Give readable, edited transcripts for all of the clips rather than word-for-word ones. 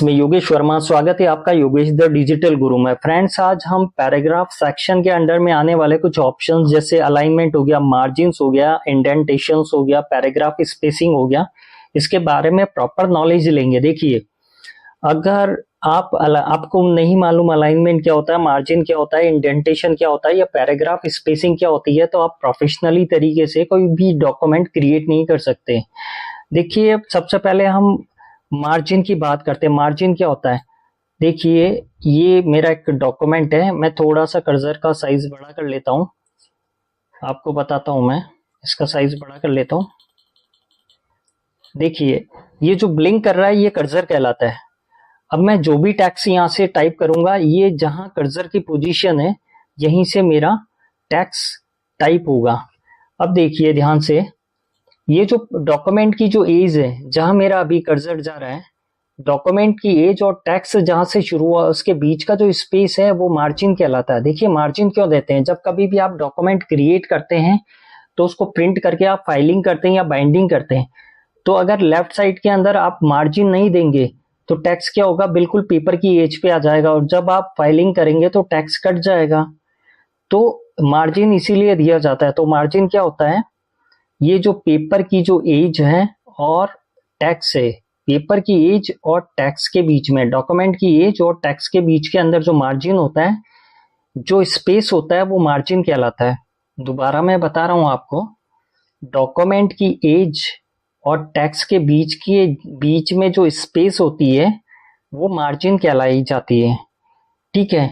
Friends, मैं योगेश वर्मा। स्वागत है आपका योगेश द डिजिटल गुरु में। फ्रेंड्स, आज हम पैराग्राफ सेक्शन के अंडर में आने वाले कुछ ऑप्शंस जैसे अलाइनमेंट हो गया, मार्जिन्स हो गया, इंडेंटेशंस हो गया, पैराग्राफ स्पेसिंग हो गया, इसके बारे में प्रॉपर नॉलेज लेंगे। देखिए, अगर आपको नहीं मालूम अलाइनमेंट क्या होता है, मार्जिन क्या होता है, इंडेंटेशन क्या होता है या पैराग्राफ स्पेसिंग क्या होती है, तो आप प्रोफेशनली तरीके से कोई भी डॉक्यूमेंट क्रिएट नहीं कर सकते। देखिए, सबसे पहले हम मार्जिन की बात करते हैं। मार्जिन क्या होता है? देखिए, ये मेरा एक डॉक्यूमेंट है। मैं थोड़ा सा कर्सर का साइज बड़ा कर लेता हूँ, आपको बताता हूँ। मैं इसका साइज बड़ा कर लेता हूँ। देखिए, ये जो ब्लिंक कर रहा है ये कर्सर कहलाता है। अब मैं जो भी टेक्स्ट यहाँ से टाइप करूंगा, ये जहां कर्सर की पोजीशन है यहीं से मेरा टेक्स्ट टाइप होगा। अब देखिए ध्यान से, ये जो डॉक्यूमेंट की जो एज है, जहां मेरा अभी कर्सर जा रहा है, डॉक्यूमेंट की एज और टेक्स्ट जहां से शुरू हुआ उसके बीच का जो स्पेस है वो मार्जिन कहलाता है। देखिए, मार्जिन क्यों देते हैं? जब कभी भी आप डॉक्यूमेंट क्रिएट करते हैं तो उसको प्रिंट करके आप फाइलिंग करते हैं या बाइंडिंग करते हैं, तो अगर लेफ्ट साइड के अंदर आप मार्जिन नहीं देंगे तो टेक्स्ट क्या होगा, बिल्कुल पेपर की एज पे आ जाएगा, और जब आप फाइलिंग करेंगे तो टेक्स्ट कट जाएगा। तो मार्जिन इसीलिए दिया जाता है। तो मार्जिन क्या होता है? ये जो पेपर की जो एज है और टेक्स्ट है, पेपर की एज और टेक्स्ट के बीच में, डॉक्यूमेंट की एज और टेक्स्ट के बीच के अंदर जो मार्जिन होता है, जो स्पेस होता है, वो मार्जिन कहलाता है। दोबारा मैं बता रहा हूं आपको, डॉक्यूमेंट की एज और टेक्स्ट के बीच में जो स्पेस होती है वो मार्जिन कहलाई जाती है। ठीक है,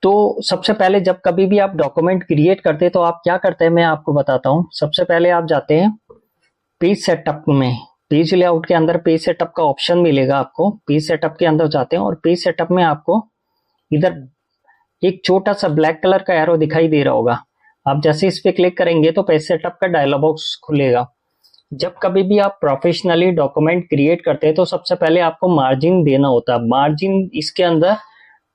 तो सबसे पहले जब कभी भी आप डॉक्यूमेंट क्रिएट करते हैं तो आप क्या करते हैं, मैं आपको बताता हूं। सबसे पहले आप जाते हैं पेज सेटअप में, पेज लेआउट के अंदर पेज सेटअप का ऑप्शन मिलेगा आपको। पेज सेटअप के अंदर जाते हैं और पेज सेटअप में आपको इधर एक छोटा सा ब्लैक कलर का एरो दिखाई दे रहा होगा। आप जैसे इस पे क्लिक करेंगे तो पेज सेटअप का डायलॉग बॉक्स खुलेगा। जब कभी भी आप प्रोफेशनली डॉक्यूमेंट क्रिएट करते हैं तो सबसे पहले आपको मार्जिन देना होता है। मार्जिन इसके अंदर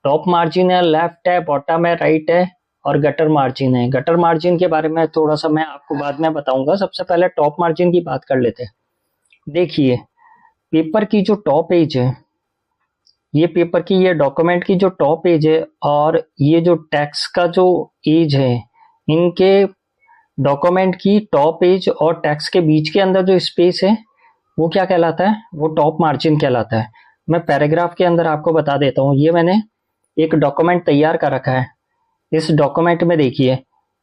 टॉप मार्जिन है, लेफ्ट है, बॉटम है, राइट है और गटर मार्जिन है। गटर मार्जिन के बारे में थोड़ा सा मैं आपको बाद में बताऊंगा। सबसे पहले टॉप मार्जिन की बात कर लेते हैं। देखिए, पेपर की जो टॉप एज है, ये पेपर की, ये डॉक्यूमेंट की जो टॉप एज है और ये जो टेक्स्ट का जो एज है, इनके डॉक्यूमेंट की टॉप एज और टेक्स्ट के बीच के अंदर जो स्पेस है वो क्या कहलाता है? वो टॉप मार्जिन कहलाता है। मैं पैराग्राफ के अंदर आपको बता देता हूँ। ये मैंने एक डॉक्यूमेंट तैयार कर रखा है। इस डॉक्यूमेंट में देखिए,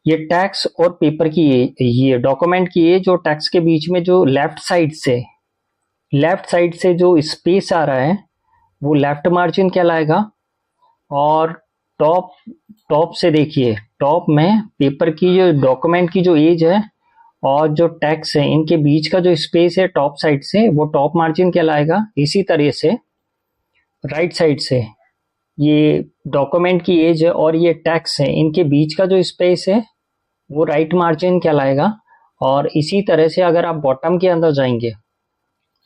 ये टेक्स्ट और पेपर की ये डॉक्यूमेंट की एज और टेक्स्ट के बीच में जो लेफ्ट साइड से जो स्पेस आ रहा है वो लेफ्ट मार्जिन कहलाएगा। और टॉप से देखिए, टॉप में पेपर की जो डॉक्यूमेंट की जो एज है और जो टेक्स्ट है, इनके बीच का जो स्पेस है टॉप साइड से, वो टॉप मार्जिन कहलाएगा। इसी तरह से राइट साइड से ये डॉक्यूमेंट की एज है और ये टेक्स्ट है, इनके बीच का जो स्पेस है वो राइट मार्जिन कहलाएगा। और इसी तरह से अगर आप बॉटम के अंदर जाएंगे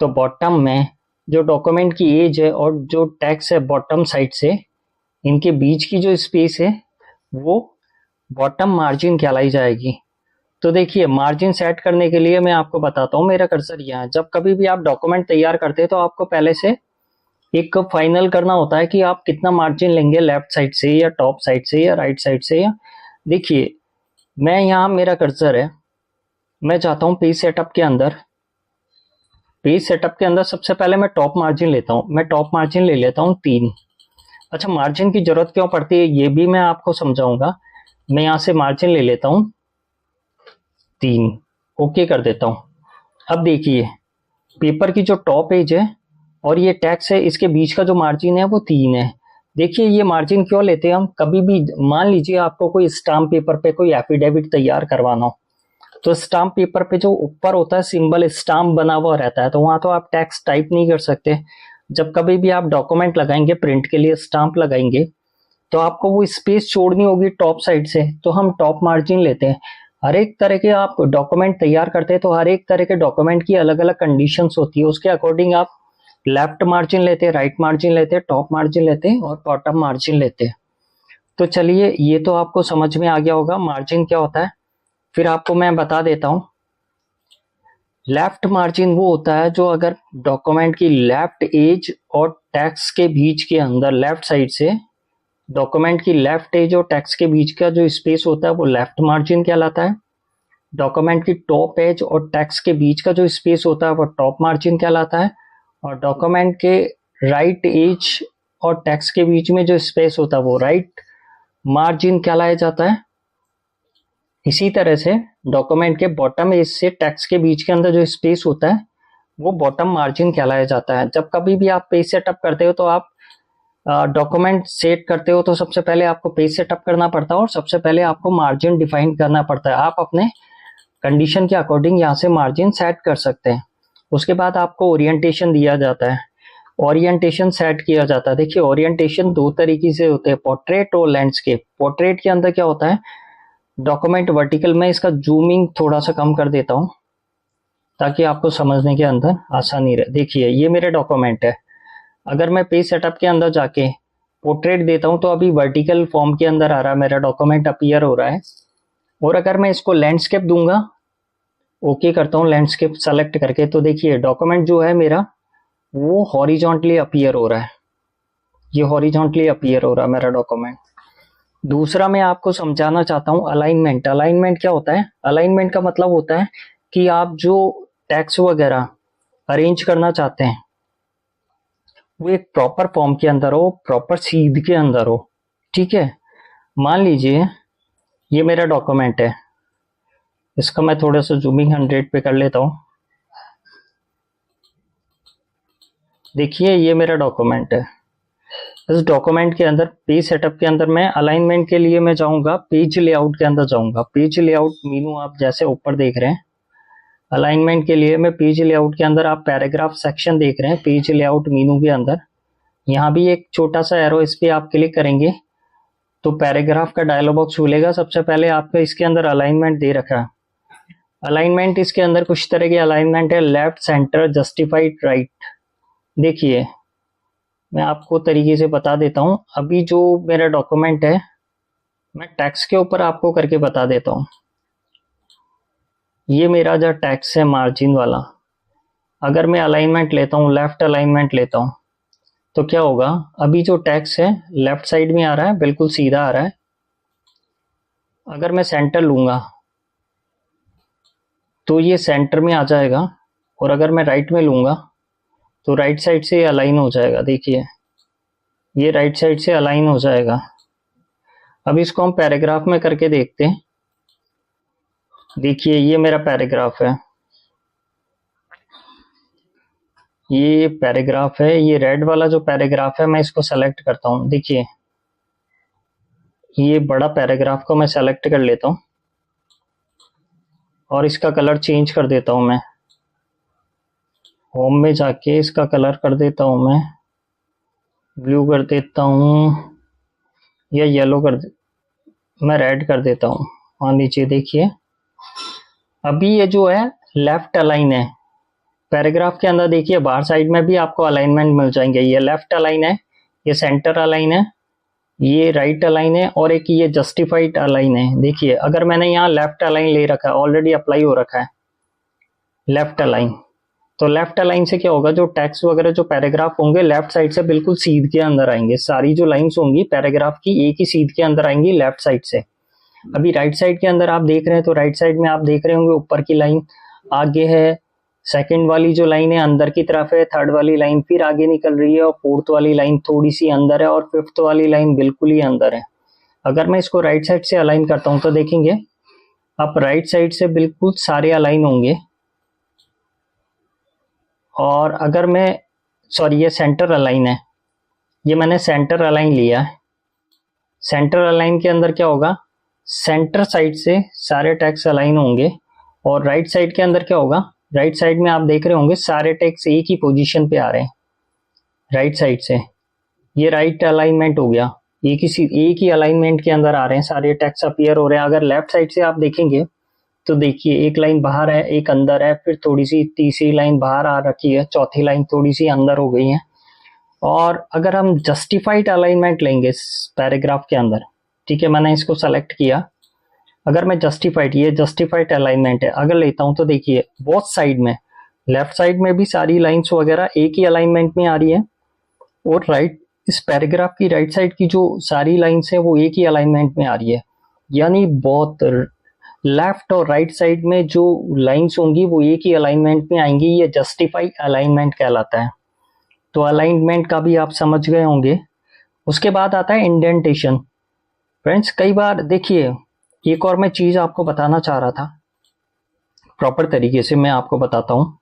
तो बॉटम में जो डॉक्यूमेंट की एज है और जो टेक्स्ट है बॉटम साइड से, इनके बीच की जो स्पेस है वो बॉटम मार्जिन कहलाई जाएगी। तो देखिए, मार्जिन सेट करने के लिए मैं आपको बताता हूँ। मेरा कर्सर यहाँ है। जब कभी भी आप डॉक्यूमेंट तैयार करते हैं तो आपको पहले से एक फाइनल करना होता है कि आप कितना मार्जिन लेंगे, लेफ्ट साइड से या टॉप साइड से या राइट साइड से। या देखिए, मैं यहाँ, मेरा कर्सर है, मैं चाहता हूँ पेज सेटअप के अंदर, पेज सेटअप के अंदर सबसे पहले मैं टॉप मार्जिन लेता हूँ। मैं टॉप मार्जिन ले लेता हूँ 3। अच्छा, मार्जिन की जरूरत क्यों पड़ती है ये भी मैं आपको समझाऊंगा। मैं यहाँ से मार्जिन ले लेता हूँ 3, ओके कर देता हूँ। अब देखिए, पेपर की जो टॉप एज है और ये टेक्स्ट है, इसके बीच का जो मार्जिन है वो 3 है। देखिए, ये मार्जिन क्यों लेते हैं हम? कभी भी मान लीजिए आपको कोई स्टाम्प पेपर पे कोई एफिडेविट तैयार करवाना हो, तो स्टाम्प पेपर पे जो ऊपर होता है सिंबल, स्टाम्प बना हुआ रहता है, तो वहां तो आप टेक्स्ट टाइप नहीं कर सकते। जब कभी भी आप डॉक्यूमेंट लगाएंगे, प्रिंट के लिए स्टाम्प लगाएंगे, तो आपको वो स्पेस छोड़नी होगी टॉप साइड से, तो हम टॉप मार्जिन लेते हैं। हर एक तरह के आप डॉक्यूमेंट तैयार करते हैं तो हर एक तरह के डॉक्यूमेंट की अलग अलग कंडीशंस होती है, उसके अकॉर्डिंग आप लेफ्ट मार्जिन लेते हैं, राइट मार्जिन लेते हैं, टॉप मार्जिन लेते हैं और बॉटम मार्जिन लेते हैं। तो चलिए, ये तो आपको समझ में आ गया होगा मार्जिन क्या होता है। फिर आपको मैं बता देता हूँ, लेफ्ट मार्जिन वो होता है जो अगर डॉक्यूमेंट की लेफ्ट एज और टैक्स के बीच के अंदर लेफ्ट साइड से डॉक्यूमेंट की लेफ्ट एज और टैक्स के बीच का जो स्पेस होता है वो लेफ्ट मार्जिन कहलाता है। डॉक्यूमेंट की टॉप एज और टैक्स के बीच का जो स्पेस होता है वो टॉप मार्जिन कहलाता है। और डॉक्यूमेंट के राइट एज और टैक्स के बीच में जो स्पेस होता है वो राइट मार्जिन कहलाया जाता है। इसी तरह से डॉक्यूमेंट के बॉटम एज से टैक्स के बीच के अंदर जो स्पेस होता है वो बॉटम मार्जिन कहलाया जाता है। जब कभी भी आप पेज सेटअप करते हो तो आप डॉक्यूमेंट सेट करते हो तो सबसे पहले आपको पेज सेटअप करना पड़ता है और सबसे पहले आपको मार्जिन डिफाइन करना पड़ता है। आप अपने कंडीशन के अकॉर्डिंग यहाँ से मार्जिन सेट कर सकते हैं। उसके बाद आपको ओरिएंटेशन दिया जाता है, ओरिएंटेशन सेट किया जाता है। देखिए ओरिएंटेशन दो तरीके से होते हैं, पोर्ट्रेट और लैंडस्केप। पोर्ट्रेट के अंदर क्या होता है, डॉक्यूमेंट वर्टिकल में इसका जूमिंग थोड़ा सा कम कर देता हूँ ताकि आपको समझने के अंदर आसानी रहे। देखिए ये मेरे डॉक्यूमेंट है, अगर मैं पेज सेटअप के अंदर जाके पोर्ट्रेट देता हूं तो अभी वर्टिकल फॉर्म के अंदर आ रहा है, मेरा डॉक्यूमेंट अपीयर हो रहा है। और अगर मैं इसको लैंडस्केप दूंगा, ओके करता हूं लैंडस्केप सेलेक्ट करके, तो देखिए डॉक्यूमेंट जो है मेरा वो हॉरिजॉन्टली अपीयर हो रहा है। ये हॉरिजॉन्टली अपीयर हो रहा है मेरा डॉक्यूमेंट। दूसरा मैं आपको समझाना चाहता हूं अलाइनमेंट। अलाइनमेंट क्या होता है, अलाइनमेंट का मतलब होता है कि आप जो टैक्स वगैरह अरेंज करना चाहते हैं वो एक प्रॉपर फॉर्म के अंदर हो, प्रॉपर सीध के अंदर हो। ठीक है, मान लीजिए ये मेरा डॉक्यूमेंट है, इसका मैं थोड़ा सा जूमिंग 100 पे कर लेता हूं। देखिए ये मेरा डॉक्यूमेंट है। इस डॉक्यूमेंट के अंदर पेज सेटअप के अंदर मैं अलाइनमेंट के लिए मैं जाऊंगा पेज लेआउट के अंदर जाऊंगा। पेज लेआउट मीनू आप जैसे ऊपर देख रहे हैं, अलाइनमेंट के लिए मैं पेज लेआउट के अंदर आप पैराग्राफ सेक्शन देख रहे हैं पेज लेआउट मीनू के अंदर। यहाँ भी एक छोटा सा एरो, इस पे आप क्लिक करेंगे तो पैराग्राफ का डायलॉग बॉक्स खुलेगा। सबसे पहले आपका इसके अंदर अलाइनमेंट दे रखा है। अलाइनमेंट इसके अंदर कुछ तरह के अलाइनमेंट है, लेफ्ट, सेंटर, जस्टिफाइड, राइट। देखिए मैं आपको तरीके से बता देता हूँ। अभी जो मेरा डॉक्यूमेंट है मैं टैक्स के ऊपर आपको करके बता देता हूँ। ये मेरा जो टैक्स है मार्जिन वाला, अगर मैं अलाइनमेंट लेता हूँ, लेफ्ट अलाइनमेंट लेता हूँ तो क्या होगा, अभी जो टैक्स है लेफ्ट साइड में आ रहा है, बिल्कुल सीधा आ रहा है। अगर मैं सेंटर लूंगा तो ये सेंटर में आ जाएगा, और अगर मैं राइट में लूंगा तो राइट साइड से अलाइन हो जाएगा। देखिए ये राइट साइड से अलाइन हो जाएगा। अब इसको हम पैराग्राफ में करके देखते हैं। देखिए ये मेरा पैराग्राफ है, ये पैराग्राफ है, ये रेड वाला जो पैराग्राफ है मैं इसको सेलेक्ट करता हूँ। देखिए ये बड़ा पैराग्राफ को मैं सेलेक्ट कर लेता हूँ और इसका कलर चेंज कर देता हूँ। मैं होम में जाके इसका कलर कर देता हूँ, मैं ब्लू कर देता हूँ या येलो मैं रेड कर देता हूँ। और नीचे देखिए अभी ये जो है लेफ्ट अलाइन है। पैराग्राफ के अंदर देखिए बाहर साइड में भी आपको अलाइनमेंट मिल जाएंगे। ये लेफ्ट अलाइन है, ये सेंटर अलाइन है, ये राइट अलाइन है, और एक ये जस्टिफाइड अलाइन है। देखिए अगर मैंने यहाँ लेफ्ट अलाइन ले रखा है, ऑलरेडी अप्लाई हो रखा है लेफ्ट अलाइन, तो लेफ्ट अलाइन से क्या होगा, जो टैक्स वगैरह जो पैराग्राफ होंगे लेफ्ट साइड से बिल्कुल सीध के अंदर आएंगे। सारी जो लाइंस होंगी पैराग्राफ की एक ही सीध के अंदर आएंगी लेफ्ट साइड से। अभी राइट साइड के अंदर आप देख रहे हैं तो राइट साइड में आप देख रहे होंगे ऊपर की लाइन आगे है, सेकंड वाली जो लाइन है अंदर की तरफ है, थर्ड वाली लाइन फिर आगे निकल रही है, और फोर्थ वाली लाइन थोड़ी सी अंदर है, और फिफ्थ वाली लाइन बिल्कुल ही अंदर है। अगर मैं इसको राइट साइड से अलाइन करता हूं तो देखेंगे आप राइट साइड से बिल्कुल सारे अलाइन होंगे। और अगर मैं ये सेंटर अलाइन है, ये मैंने सेंटर अलाइन लिया है। सेंटर अलाइन के अंदर क्या होगा, सेंटर साइड से सारे टैक्स अलाइन होंगे, और राइट साइड के अंदर क्या होगा, राइट साइड में आप देख रहे होंगे सारे टैक्स एक ही पोजीशन पे आ रहे हैं राइट साइड से। ये राइट अलाइनमेंट हो गया, एक ही अलाइनमेंट के अंदर आ रहे हैं, सारे टैक्स अपीयर हो रहे हैं। अगर लेफ्ट साइड से आप देखेंगे तो देखिए एक लाइन बाहर है, एक अंदर है, फिर थोड़ी सी तीसरी लाइन बाहर आ रखी है, चौथी लाइन थोड़ी सी अंदर हो गई है। और अगर हम जस्टिफाइड अलाइनमेंट लेंगे पैराग्राफ के अंदर, ठीक है, मैंने इसको सेलेक्ट किया, अगर मैं ये जस्टिफाइड अलाइनमेंट है अगर लेता हूं तो देखिए बोथ साइड में, लेफ्ट साइड में भी सारी लाइंस वगैरह एक ही अलाइनमेंट में आ रही है, और राइट, इस पैराग्राफ की राइट साइड की जो सारी लाइंस है वो एक ही अलाइनमेंट में आ रही है, यानी बहुत लेफ्ट और राइट साइड में जो लाइंस होंगी वो एक ही अलाइनमेंट में आएंगी। ये जस्टिफाई अलाइनमेंट कहलाता है। तो अलाइनमेंट का भी आप समझ गए होंगे। उसके बाद आता है इंडेंटेशन। फ्रेंड्स कई बार देखिए, एक और मैं चीज आपको बताना चाह रहा था, प्रॉपर तरीके से मैं आपको बताता हूँ।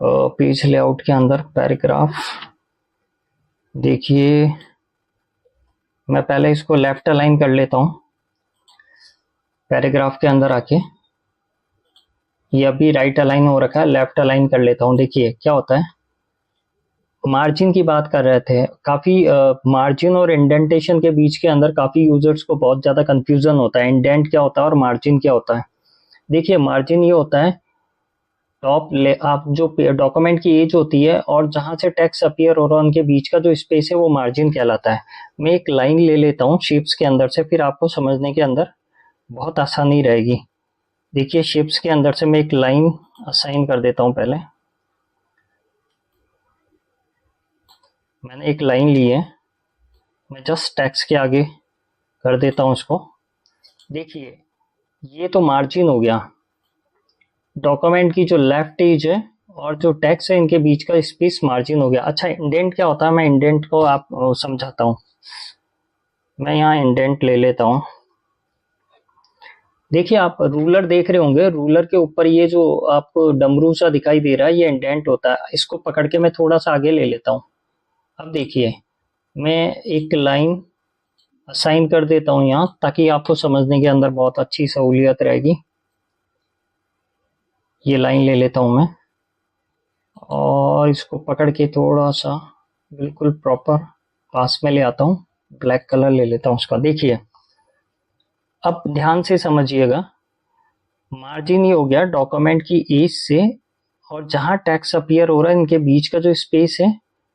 पेज लेआउट के अंदर पैराग्राफ, देखिए मैं पहले इसको लेफ्ट अलाइन कर लेता हूँ पैराग्राफ के अंदर आके। ये अभी राइट अलाइन हो रखा है, लेफ्ट अलाइन कर लेता हूँ। देखिए क्या होता है, मार्जिन की बात कर रहे थे। काफी मार्जिन और इंडेंटेशन के बीच के अंदर काफी यूजर्स को बहुत ज्यादा कंफ्यूजन होता है, इंडेंट क्या होता है और मार्जिन क्या होता है। देखिए मार्जिन ये होता है टॉप ले आप जो डॉक्यूमेंट की एज होती है और जहां से टेक्स्ट अपीयर हो रहा है उनके बीच का जो स्पेस है वो मार्जिन कहलाता है। मैं एक लाइन ले लेता हूँ शेप्स के अंदर से, फिर आपको समझने के अंदर बहुत आसानी रहेगी। देखिए शेप्स के अंदर से मैं एक लाइन असाइन कर देता हूँ। पहले मैंने एक लाइन ली है, मैं जस्ट टेक्स्ट के आगे कर देता हूँ इसको। देखिए ये तो मार्जिन हो गया, डॉक्यूमेंट की जो लेफ्ट एज है और जो टेक्स्ट है इनके बीच का स्पेस मार्जिन हो गया। अच्छा इंडेंट क्या होता है, मैं इंडेंट को आप समझाता हूँ। मैं यहाँ इंडेंट ले लेता हूँ। देखिए आप रूलर देख रहे होंगे, रूलर के ऊपर ये जो आपको डमरू सा दिखाई दे रहा है ये इंडेंट होता है। इसको पकड़ के मैं थोड़ा सा आगे ले लेता हूँ। अब देखिए मैं एक लाइन असाइन कर देता हूँ यहाँ, ताकि आपको समझने के अंदर बहुत अच्छी सहूलियत रहेगी। ये लाइन ले लेता हूँ मैं और इसको पकड़ के थोड़ा सा बिल्कुल प्रॉपर पास में ले आता हूँ। ब्लैक कलर ले लेता हूँ उसका। देखिए अब ध्यान से समझिएगा, मार्जिन ये हो गया डॉक्यूमेंट की एज से और जहां टेक्स्ट अपीयर हो रहा है इनके बीच का जो स्पेस है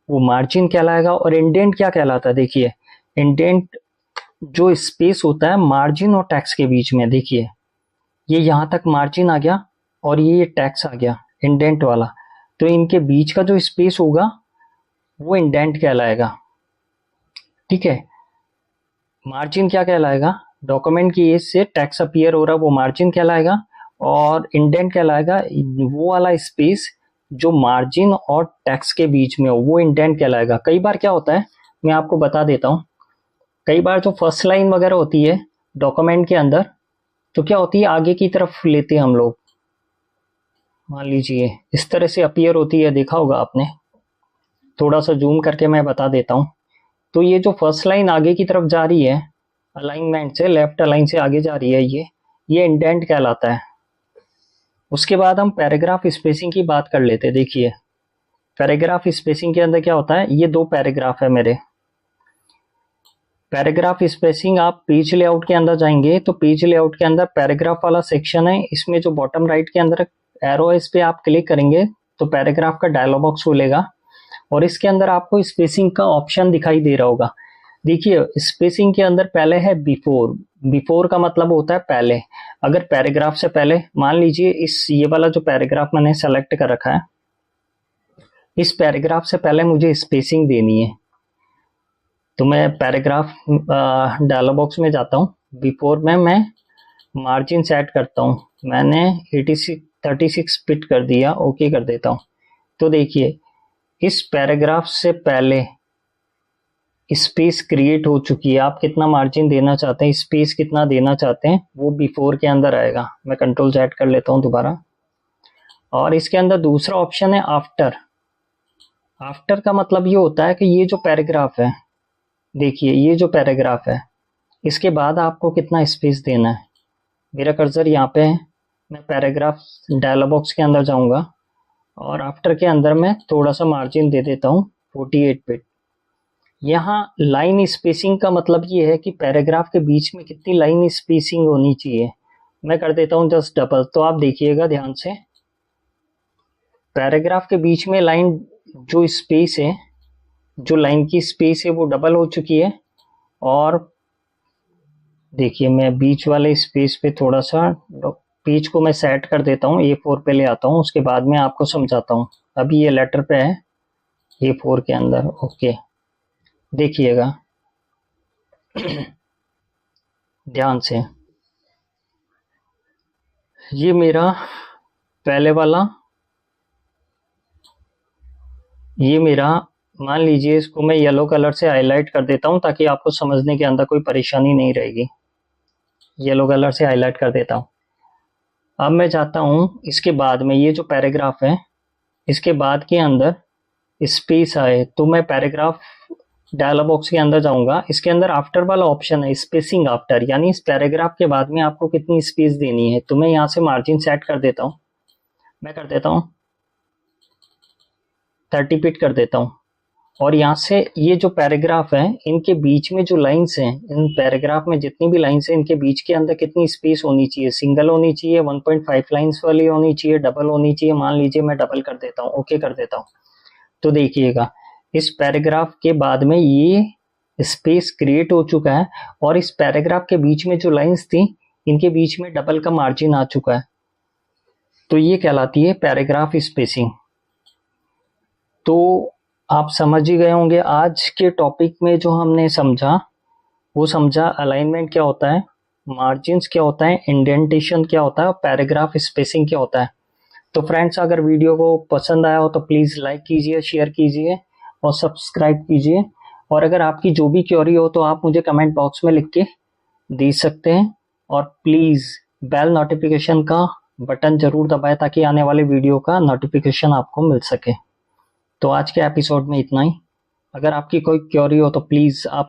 वो मार्जिन कहलाएगा। और इंडेंट क्या कहलाता है, देखिए इंडेंट जो स्पेस होता है मार्जिन और टेक्स्ट के बीच में। देखिए ये यहां तक मार्जिन आ गया और ये टेक्स्ट आ गया इंडेंट वाला, तो इनके बीच का जो स्पेस होगा वो इंडेंट कहलाएगा। ठीक है, मार्जिन क्या कहलाएगा, डॉक्यूमेंट की एज से टेक्स्ट अपीयर हो रहा है वो मार्जिन कहलाएगा, और इंडेंट कहलाएगा वो वाला स्पेस जो मार्जिन और टेक्स्ट के बीच में हो वो इंडेंट कहलाएगा। कई बार क्या होता है मैं आपको बता देता हूँ, कई बार जो फर्स्ट लाइन वगैरह होती है डॉक्यूमेंट के अंदर तो क्या होती है आगे की तरफ लेते हैं हम लोग, मान लीजिए इस तरह से अपीयर होती है, देखा होगा आपने। थोड़ा सा जूम करके मैं बता देता हूँ। तो ये जो फर्स्ट लाइन आगे की तरफ जा रही है अलाइनमेंट से, लेफ्ट अलाइन से आगे जा रही है, ये इंडेंट कहलाता है। उसके बाद हम पैराग्राफ स्पेसिंग की बात कर लेते हैं। देखिए पैराग्राफ स्पेसिंग के अंदर क्या होता है, ये दो पैराग्राफ है मेरे। पैराग्राफ स्पेसिंग आप पेज लेआउट के अंदर जाएंगे तो पेज लेआउट के अंदर पैराग्राफ वाला सेक्शन है, इसमें जो बॉटम राइट के अंदर एरो है इस पे आप क्लिक करेंगे तो पैराग्राफ का डायलॉग बॉक्स खुलेगा और इसके अंदर आपको स्पेसिंग का ऑप्शन दिखाई दे रहा होगा। देखिए स्पेसिंग के अंदर पहले है बिफोर। बिफोर का मतलब होता है पहले। अगर पैराग्राफ से पहले, मान लीजिए इस ये वाला जो पैराग्राफ मैंने सेलेक्ट कर रखा है, इस पैराग्राफ से पहले मुझे स्पेसिंग देनी है तो मैं पैराग्राफ डायलॉग बॉक्स में जाता हूँ। बिफोर में मैं मार्जिन सेट करता हूँ, मैंने 36 फिट कर दिया, ओके कर देता हूँ। तो देखिए इस पैराग्राफ से पहले स्पेस क्रिएट हो चुकी है। आप कितना मार्जिन देना चाहते हैं, स्पेस कितना देना चाहते हैं, वो बिफोर के अंदर आएगा। मैं कंट्रोल Z कर लेता हूँ दोबारा। और इसके अंदर दूसरा ऑप्शन है आफ्टर। आफ्टर का मतलब ये होता है कि ये जो पैराग्राफ है, देखिए ये जो पैराग्राफ है इसके बाद आपको कितना स्पेस देना है। मेरा कर्सर यहाँ पे है, मैं पैराग्राफ डायलॉग बॉक्स के अंदर जाऊंगा और आफ्टर के अंदर मैं थोड़ा सा मार्जिन दे देता हूँ 48 फिट। यहाँ लाइन स्पेसिंग का मतलब ये है कि पैराग्राफ के बीच में कितनी लाइन स्पेसिंग होनी चाहिए। मैं कर देता हूँ जस्ट डबल। तो आप देखिएगा ध्यान से, पैराग्राफ के बीच में लाइन जो स्पेस है, जो लाइन की स्पेस है वो डबल हो चुकी है। और देखिए मैं बीच वाले स्पेस पे थोड़ा सा पेज को मैं सेट कर देता हूँ, A4 पे ले आता हूँ, उसके बाद में आपको समझाता हूँ। अभी ये लेटर पे है A4 के अंदर, ओके। देखिएगा ध्यान से, ये मेरा पहले वाला, ये मेरा, मान लीजिए इसको मैं येलो कलर से हाईलाइट कर देता हूं ताकि आपको समझने के अंदर कोई परेशानी नहीं रहेगी। येलो कलर से हाईलाइट कर देता हूं। अब मैं चाहता हूं इसके बाद में ये जो पैराग्राफ है, इसके बाद के अंदर स्पेस आए, तो मैं पैराग्राफ डायलॉग बॉक्स के अंदर जाऊंगा। इसके अंदर आफ्टर वाला ऑप्शन है स्पेसिंग आफ्टर, यानी इस पैराग्राफ के बाद में आपको कितनी स्पेस देनी है। तो मैं यहाँ से मार्जिन सेट कर देता हूँ, मैं कर देता हूँ 30 फीट कर देता हूँ। और यहाँ से ये जो पैराग्राफ है, इनके बीच में जो लाइंस हैं, इन पैराग्राफ में जितनी भी लाइंस हैं, इनके बीच के अंदर कितनी स्पेस होनी चाहिए, सिंगल होनी चाहिए, 1.5 लाइंस वाली होनी चाहिए, डबल होनी चाहिए। मान लीजिए मैं डबल कर देता हूँ, ओके कर देता हूँ। तो देखिएगा इस पैराग्राफ के बाद में ये स्पेस क्रिएट हो चुका है, और इस पैराग्राफ के बीच में जो लाइंस थी, इनके बीच में डबल का मार्जिन आ चुका है। तो ये कहलाती है पैराग्राफ स्पेसिंग। तो आप समझ ही गए होंगे आज के टॉपिक में जो हमने समझा, वो समझा अलाइनमेंट क्या होता है, मार्जिन्स क्या होता है, इंडेंटेशन क्या होता है, और पैराग्राफ स्पेसिंग क्या होता है। तो फ्रेंड्स, अगर वीडियो को पसंद आया हो तो प्लीज़ लाइक कीजिए, शेयर कीजिए और सब्सक्राइब कीजिए। और अगर आपकी जो भी क्वेरी हो तो आप मुझे कमेंट बॉक्स में लिख के दे सकते हैं। और प्लीज़ बेल नोटिफिकेशन का बटन जरूर दबाएं ताकि आने वाले वीडियो का नोटिफिकेशन आपको मिल सके। तो आज के एपिसोड में इतना ही। अगर आपकी कोई क्वेरी हो तो प्लीज़ आप